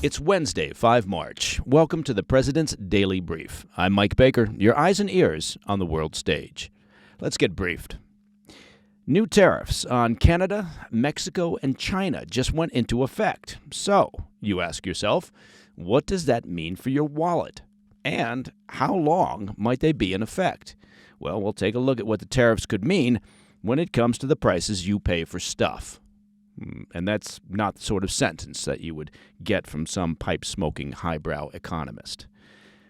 It's Wednesday, 5 March. Welcome to the President's Daily Brief. I'm Mike Baker, your eyes and ears on the world stage. Let's get briefed. New tariffs on Canada, Mexico, and China just went into effect. So, you ask yourself, what does that mean for your wallet? And how long might they be in effect? Well, we'll take a look at what the tariffs could mean when it comes to the prices you pay for stuff. And that's not the sort of sentence that you would get from some pipe-smoking highbrow economist.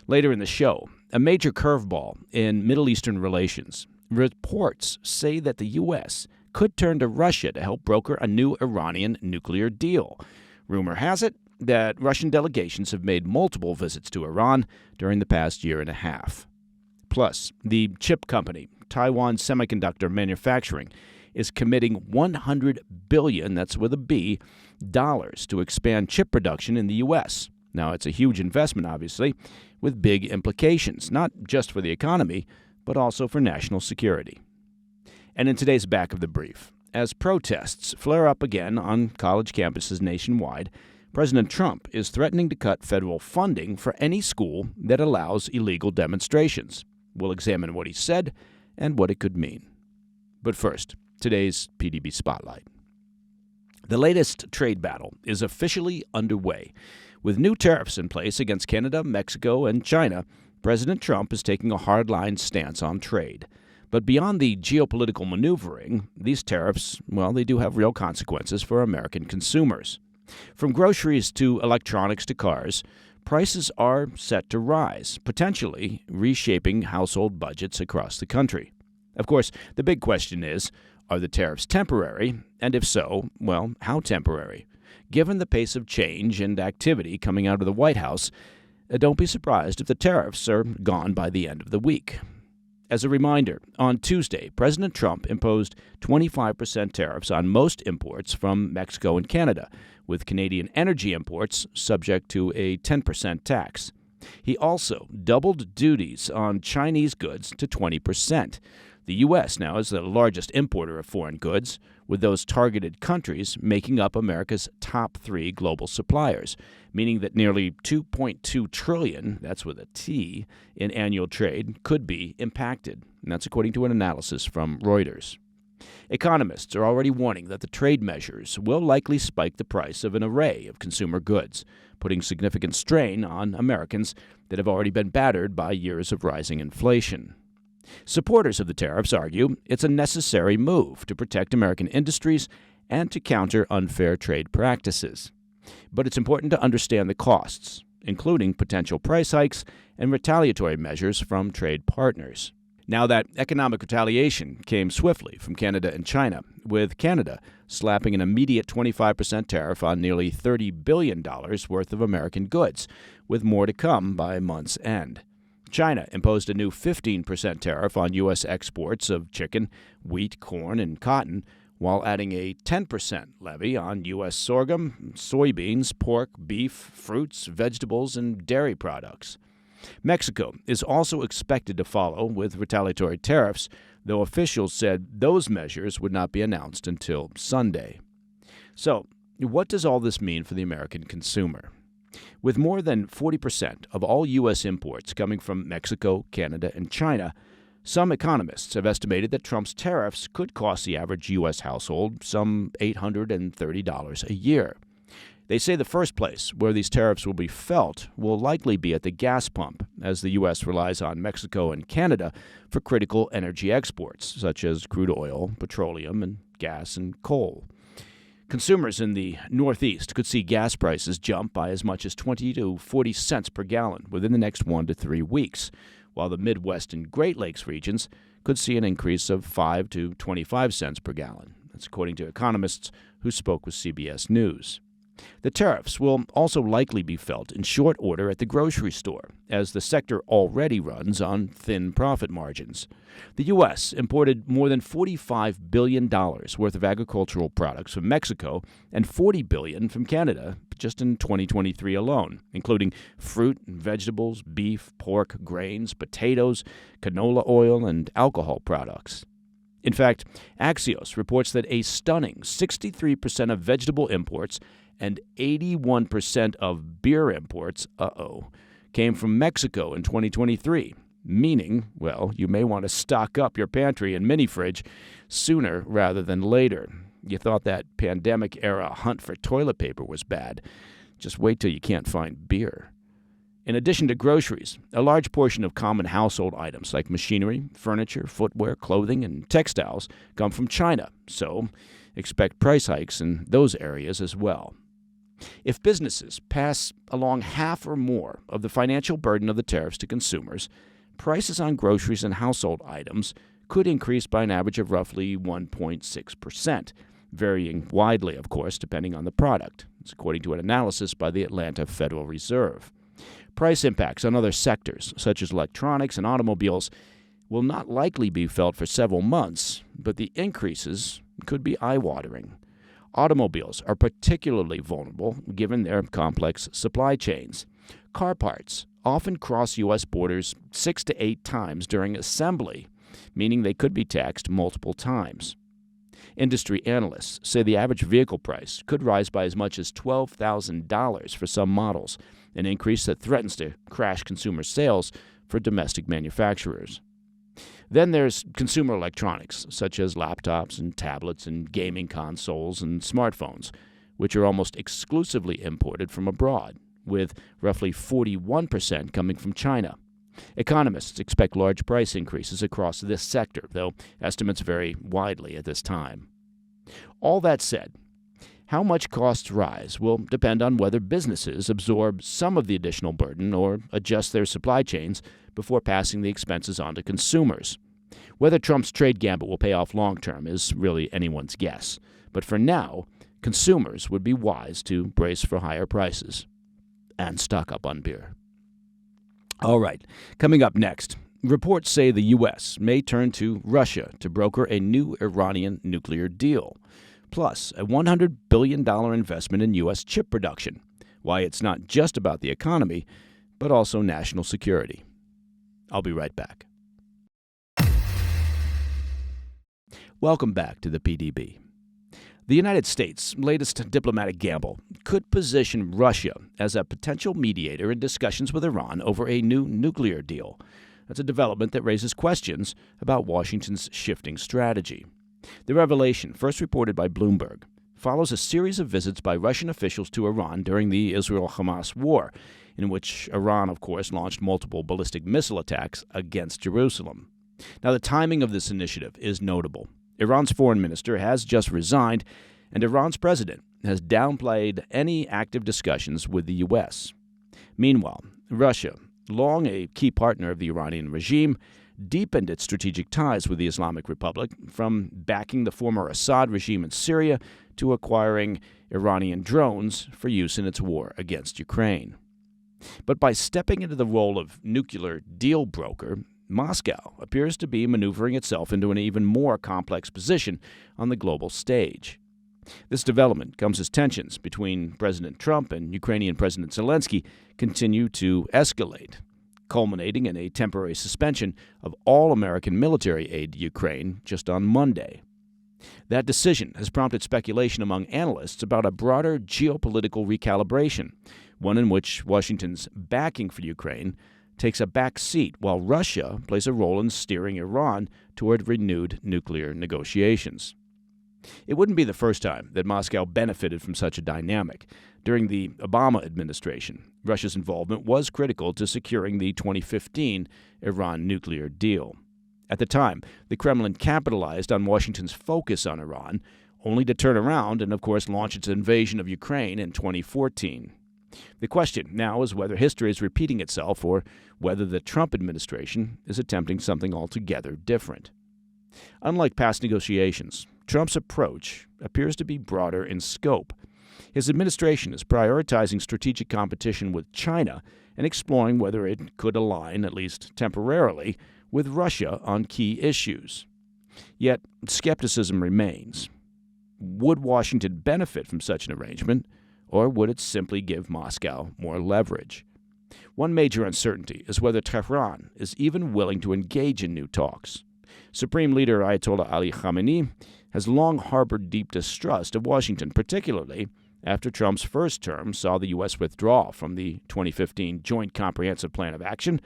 Later in the show, a major curveball in Middle Eastern relations. Reports say that the U.S. could turn to Russia to help broker a new Iranian nuclear deal. Rumor has it that Russian delegations have made multiple visits to Iran during the past year and a half. Plus, the chip company, Taiwan Semiconductor Manufacturing, is committing $100 billion, that's with a B, dollars to expand chip production in the U.S. Now, it's a huge investment, obviously, with big implications, not just for the economy, but also for national security. And in today's back of the brief, as protests flare up again on college campuses nationwide, President Trump is threatening to cut federal funding for any school that allows illegal demonstrations. We'll examine what he said and what it could mean. But first, today's PDB Spotlight. The latest trade battle is officially underway. With new tariffs in place against Canada, Mexico, and China, President Trump is taking a hardline stance on trade. But beyond the geopolitical maneuvering, these tariffs, well, they do have real consequences for American consumers. From groceries to electronics to cars, prices are set to rise, potentially reshaping household budgets across the country. Of course, the big question is, are the tariffs temporary? And if so, well, how temporary? Given the pace of change and activity coming out of the White House, don't be surprised if the tariffs are gone by the end of the week. As a reminder, on Tuesday, President Trump imposed 25% tariffs on most imports from Mexico and Canada, with Canadian energy imports subject to a 10% tax. He also doubled duties on Chinese goods to 20%. The U.S. now is the largest importer of foreign goods, with those targeted countries making up America's top three global suppliers, meaning that nearly $2.2 trillion, that's with a T, in annual trade could be impacted. And that's according to an analysis from Reuters. Economists are already warning that the trade measures will likely spike the price of an array of consumer goods, putting significant strain on Americans that have already been battered by years of rising inflation. Supporters of the tariffs argue it's a necessary move to protect American industries and to counter unfair trade practices. But it's important to understand the costs, including potential price hikes and retaliatory measures from trade partners. Now, that economic retaliation came swiftly from Canada and China, with Canada slapping an immediate 25% tariff on nearly $30 billion worth of American goods, with more to come by month's end. China imposed a new 15% tariff on U.S. exports of chicken, wheat, corn, and cotton, while adding a 10% levy on U.S. sorghum, soybeans, pork, beef, fruits, vegetables, and dairy products. Mexico is also expected to follow with retaliatory tariffs, though officials said those measures would not be announced until Sunday. So, what does all this mean for the American consumer? With more than 40% of all U.S. imports coming from Mexico, Canada, and China, some economists have estimated that Trump's tariffs could cost the average U.S. household some $830 a year. They say the first place where these tariffs will be felt will likely be at the gas pump, as the U.S. relies on Mexico and Canada for critical energy exports, such as crude oil, petroleum, and gas and coal. Consumers in the Northeast could see gas prices jump by as much as 20 to 40 cents per gallon within the next 1 to 3 weeks, while the Midwest and Great Lakes regions could see an increase of 5 to 25 cents per gallon. That's according to economists who spoke with CBS News. The tariffs will also likely be felt in short order at the grocery store, as the sector already runs on thin profit margins. The U.S. imported more than $45 billion worth of agricultural products from Mexico and $40 billion from Canada just in 2023 alone, including fruit and vegetables, beef, pork, grains, potatoes, canola oil, and alcohol products. In fact, Axios reports that a stunning 63% of vegetable imports and 81% of beer imports, came from Mexico in 2023, meaning, well, you may want to stock up your pantry and mini fridge sooner rather than later. You thought that pandemic-era hunt for toilet paper was bad. Just wait till you can't find beer. In addition to groceries, a large portion of common household items like machinery, furniture, footwear, clothing, and textiles come from China, so expect price hikes in those areas as well. If businesses pass along half or more of the financial burden of the tariffs to consumers, prices on groceries and household items could increase by an average of roughly 1.6%, varying widely, of course, depending on the product. It's according to an analysis by the Atlanta Federal Reserve. Price impacts on other sectors, such as electronics and automobiles, will not likely be felt for several months, but the increases could be eye-watering. Automobiles are particularly vulnerable given their complex supply chains. Car parts often cross U.S. borders 6 to 8 times during assembly, meaning they could be taxed multiple times. Industry analysts say the average vehicle price could rise by as much as $12,000 for some models, an increase that threatens to crash consumer sales for domestic manufacturers. Then there's consumer electronics, such as laptops and tablets and gaming consoles and smartphones, which are almost exclusively imported from abroad, with roughly 41% coming from China. Economists expect large price increases across this sector, though estimates vary widely at this time. All that said, how much costs rise will depend on whether businesses absorb some of the additional burden or adjust their supply chains before passing the expenses on to consumers. Whether Trump's trade gambit will pay off long-term is really anyone's guess, but for now, consumers would be wise to brace for higher prices and stock up on beer. All right, coming up next, reports say the U.S. may turn to Russia to broker a new Iranian nuclear deal, plus a $100 billion investment in U.S. chip production. Why it's not just about the economy, but also national security. I'll be right back. Welcome back to the PDB. The United States' latest diplomatic gamble could position Russia as a potential mediator in discussions with Iran over a new nuclear deal. That's a development that raises questions about Washington's shifting strategy. The revelation, first reported by Bloomberg, follows a series of visits by Russian officials to Iran during the Israel-Hamas war, in which Iran, of course, launched multiple ballistic missile attacks against Jerusalem. Now, the timing of this initiative is notable. Iran's foreign minister has just resigned, and Iran's president has downplayed any active discussions with the U.S. Meanwhile, Russia, long a key partner of the Iranian regime, deepened its strategic ties with the Islamic Republic, from backing the former Assad regime in Syria to acquiring Iranian drones for use in its war against Ukraine. But by stepping into the role of nuclear deal broker, Moscow appears to be maneuvering itself into an even more complex position on the global stage. This development comes as tensions between President Trump and Ukrainian President Zelensky continue to escalate, culminating in a temporary suspension of all American military aid to Ukraine just on Monday. That decision has prompted speculation among analysts about a broader geopolitical recalibration, one in which Washington's backing for Ukraine takes a back seat while Russia plays a role in steering Iran toward renewed nuclear negotiations. It wouldn't be the first time that Moscow benefited from such a dynamic. During the Obama administration, Russia's involvement was critical to securing the 2015 Iran nuclear deal. At the time, the Kremlin capitalized on Washington's focus on Iran, only to turn around and, of course, launch its invasion of Ukraine in 2014. The question now is whether history is repeating itself or whether the Trump administration is attempting something altogether different. Unlike past negotiations, Trump's approach appears to be broader in scope. His administration is prioritizing strategic competition with China and exploring whether it could align, at least temporarily, with Russia on key issues. Yet, skepticism remains. Would Washington benefit from such an arrangement, or would it simply give Moscow more leverage? One major uncertainty is whether Tehran is even willing to engage in new talks. Supreme Leader Ayatollah Ali Khamenei has long harbored deep distrust of Washington, particularly after Trump's first term saw the U.S. withdraw from the 2015 Joint Comprehensive Plan of Action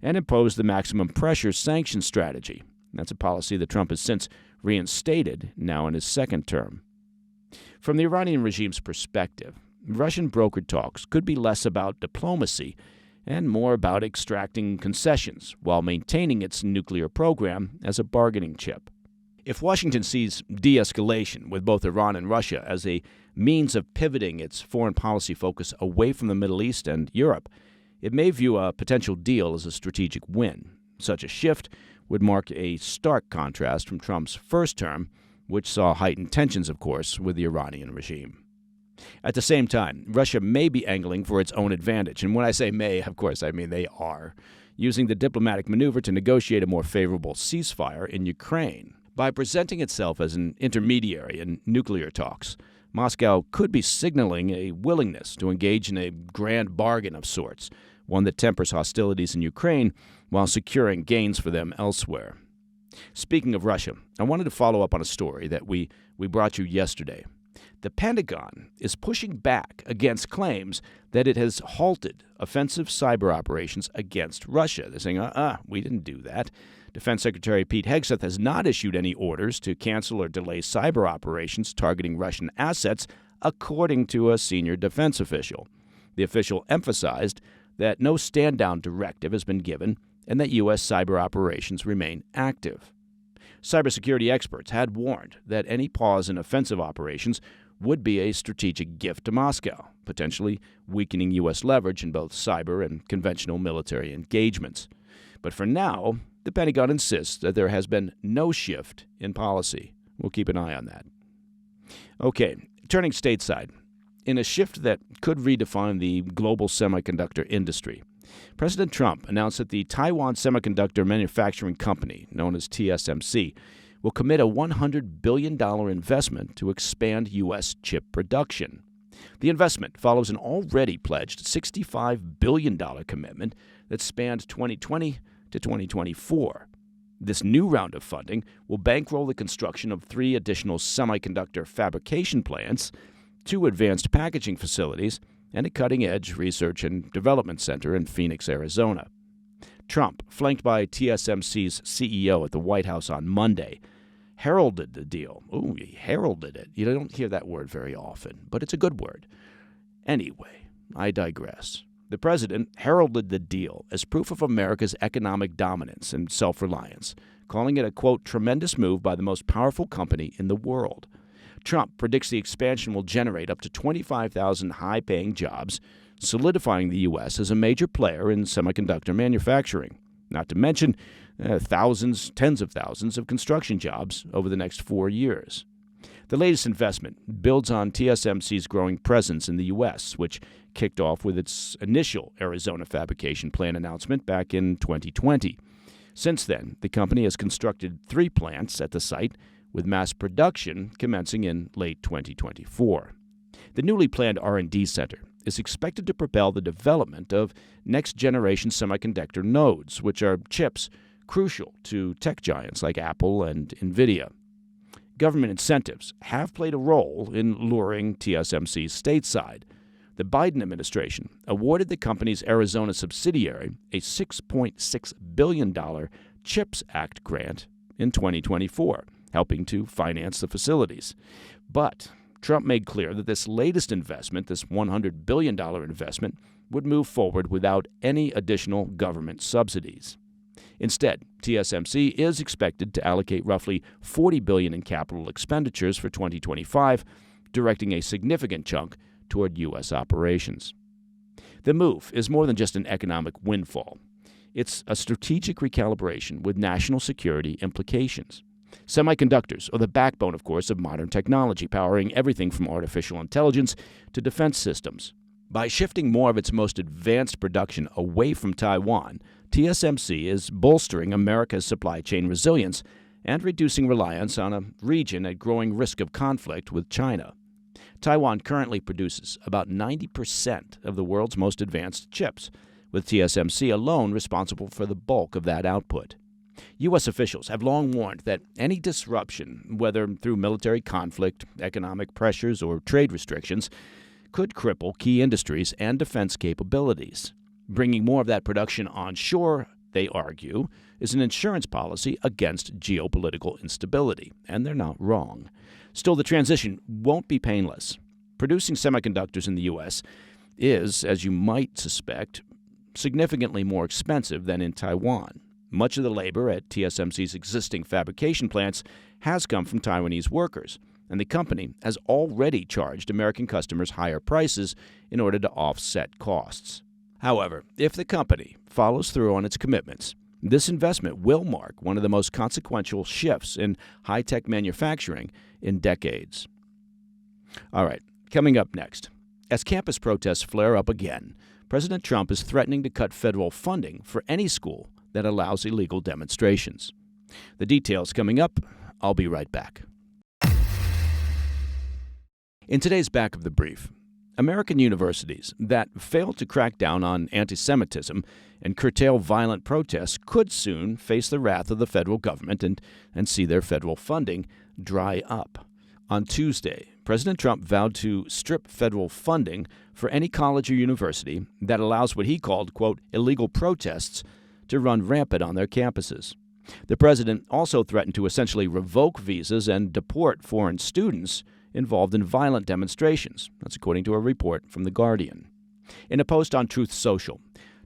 and impose the maximum pressure sanction strategy. That's a policy that Trump has since reinstated, now in his second term. From the Iranian regime's perspective, Russian brokered talks could be less about diplomacy and more about extracting concessions while maintaining its nuclear program as a bargaining chip. If Washington sees de-escalation with both Iran and Russia as a means of pivoting its foreign policy focus away from the Middle East and Europe, it may view a potential deal as a strategic win. Such a shift would mark a stark contrast from Trump's first term, which saw heightened tensions, of course, with the Iranian regime. At the same time, Russia may be angling for its own advantage. And when I say may, of course, I mean they are, using the diplomatic maneuver to negotiate a more favorable ceasefire in Ukraine. By presenting itself as an intermediary in nuclear talks, Moscow could be signaling a willingness to engage in a grand bargain of sorts, one that tempers hostilities in Ukraine while securing gains for them elsewhere. Speaking of Russia, I wanted to follow up on a story that we brought you yesterday. The Pentagon is pushing back against claims that it has halted offensive cyber operations against Russia. They're saying, we didn't do that. Defense Secretary Pete Hegseth has not issued any orders to cancel or delay cyber operations targeting Russian assets, according to a senior defense official. The official emphasized that no stand-down directive has been given and that U.S. cyber operations remain active. Cybersecurity experts had warned that any pause in offensive operations would be a strategic gift to Moscow, potentially weakening U.S. leverage in both cyber and conventional military engagements. But for now, the Pentagon insists that there has been no shift in policy. We'll keep an eye on that. Okay, turning stateside. In a shift that could redefine the global semiconductor industry, President Trump announced that the Taiwan Semiconductor Manufacturing Company, known as TSMC, will commit a $100 billion investment to expand U.S. chip production. The investment follows an already pledged $65 billion commitment that spanned 2020 to 2024. This new round of funding will bankroll the construction of 3 additional semiconductor fabrication plants, 2 advanced packaging facilities, and a cutting-edge research and development center in Phoenix, Arizona. Trump, flanked by TSMC's CEO at the White House on Monday, heralded the deal. Ooh, he heralded it. You don't hear that word very often, but it's a good word. Anyway, I digress. The president heralded the deal as proof of America's economic dominance and self-reliance, calling it a, quote, tremendous move by the most powerful company in the world. Trump predicts the expansion will generate up to 25,000 high-paying jobs, solidifying the U.S. as a major player in semiconductor manufacturing, not to mention thousands, tens of thousands of construction jobs over the next 4 years. The latest investment builds on TSMC's growing presence in the U.S., which kicked off with its initial Arizona fabrication plant announcement back in 2020. Since then, the company has constructed 3 plants at the site, with mass production commencing in late 2024. The newly planned R&D center is expected to propel the development of next-generation semiconductor nodes, which are chips crucial to tech giants like Apple and NVIDIA. Government incentives have played a role in luring TSMC stateside. The Biden administration awarded the company's Arizona subsidiary a $6.6 billion CHIPS Act grant in 2024, helping to finance the facilities. But Trump made clear that this latest investment, this $100 billion investment, would move forward without any additional government subsidies. Instead, TSMC is expected to allocate roughly $40 billion in capital expenditures for 2025, directing a significant chunk toward U.S. operations. The move is more than just an economic windfall. It's a strategic recalibration with national security implications. Semiconductors are the backbone, of course, of modern technology, powering everything from artificial intelligence to defense systems. By shifting more of its most advanced production away from Taiwan, TSMC is bolstering America's supply chain resilience and reducing reliance on a region at growing risk of conflict with China. Taiwan currently produces about 90% of the world's most advanced chips, with TSMC alone responsible for the bulk of that output. U.S. officials have long warned that any disruption, whether through military conflict, economic pressures, or trade restrictions, could cripple key industries and defense capabilities. Bringing more of that production onshore, they argue, is an insurance policy against geopolitical instability, and they're not wrong. Still, the transition won't be painless. Producing semiconductors in the U.S. is, as you might suspect, significantly more expensive than in Taiwan. Much of the labor at TSMC's existing fabrication plants has come from Taiwanese workers, and the company has already charged American customers higher prices in order to offset costs. However, if the company follows through on its commitments, this investment will mark one of the most consequential shifts in high-tech manufacturing in decades. All right, coming up next. As campus protests flare up again, President Trump is threatening to cut federal funding for any school that allows illegal demonstrations. The details coming up. I'll be right back. In today's Back of the Brief, American universities that fail to crack down on anti-Semitism and curtail violent protests could soon face the wrath of the federal government and see their federal funding dry up. On Tuesday, President Trump vowed to strip federal funding for any college or university that allows what he called, quote, illegal protests to run rampant on their campuses. The president also threatened to essentially revoke visas and deport foreign students involved in violent demonstrations. That's according to a report from The Guardian. In a post on Truth Social,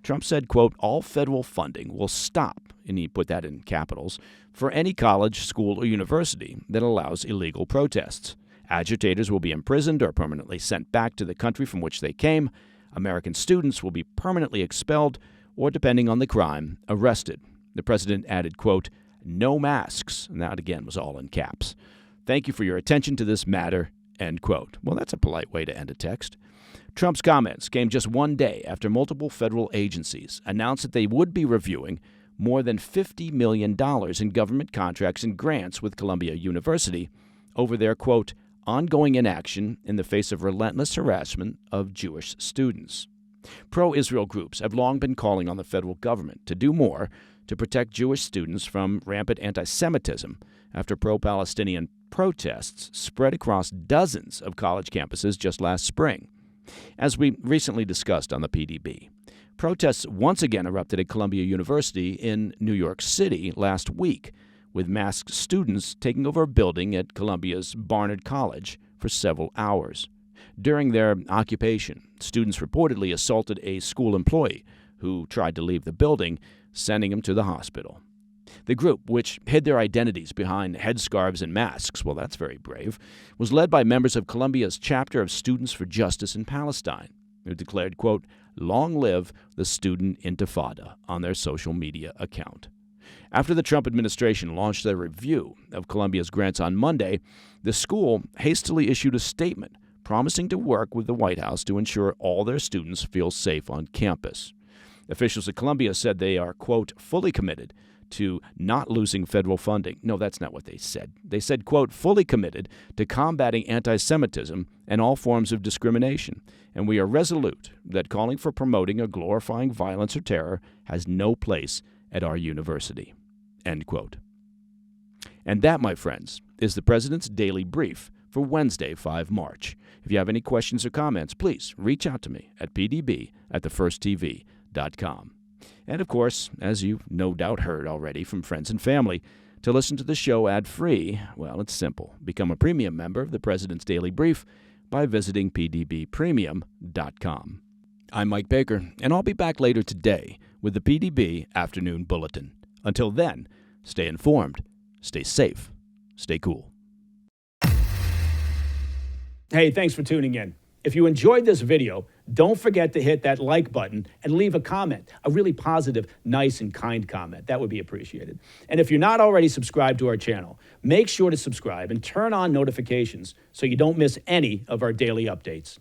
Trump said, quote, all federal funding will stop, and he put that in capitals, for any college, school, or university that allows illegal protests. Agitators will be imprisoned or permanently sent back to the country from which they came. American students will be permanently expelled or, depending on the crime, arrested. The president added, quote, no masks. And that, again, was all in caps. Thank you for your attention to this matter, end quote. Well, that's a polite way to end a text. Trump's comments came just one day after multiple federal agencies announced that they would be reviewing more than $50 million in government contracts and grants with Columbia University over their, quote, ongoing inaction in the face of relentless harassment of Jewish students. Pro-Israel groups have long been calling on the federal government to do more to protect Jewish students from rampant anti-Semitism after pro-Palestinian protests spread across dozens of college campuses just last spring. As we recently discussed on the PDB, protests once again erupted at Columbia University in New York City last week, with masked students taking over a building at Columbia's Barnard College for several hours. During their occupation, students reportedly assaulted a school employee who tried to leave the building, sending him to the hospital. The group, which hid their identities behind headscarves and masks, well, that's very brave, was led by members of Columbia's chapter of Students for Justice in Palestine, who declared, quote, long live the student intifada on their social media account. After the Trump administration launched their review of Columbia's grants on Monday, the school hastily issued a statement promising to work with the White House to ensure all their students feel safe on campus. Officials at Columbia said they are, quote, fully committed to not losing federal funding. No, that's not what they said. They said, quote, fully committed to combating anti-Semitism and all forms of discrimination. And we are resolute that calling for promoting or glorifying violence or terror has no place at our university, end quote. And that, my friends, is the President's Daily Brief for Wednesday, 5 March. If you have any questions or comments, please reach out to me at pdb@thefirsttv.com. And, of course, as you've no doubt heard already from friends and family, to listen to the show ad-free, well, it's simple. Become a premium member of the President's Daily Brief by visiting pdbpremium.com. I'm Mike Baker, and I'll be back later today with the PDB Afternoon Bulletin. Until then, stay informed, stay safe, stay cool. Hey, thanks for tuning in. If you enjoyed this video, don't forget to hit that like button and leave a comment, a really positive, nice, and kind comment. That would be appreciated. And if you're not already subscribed to our channel, make sure to subscribe and turn on notifications so you don't miss any of our daily updates.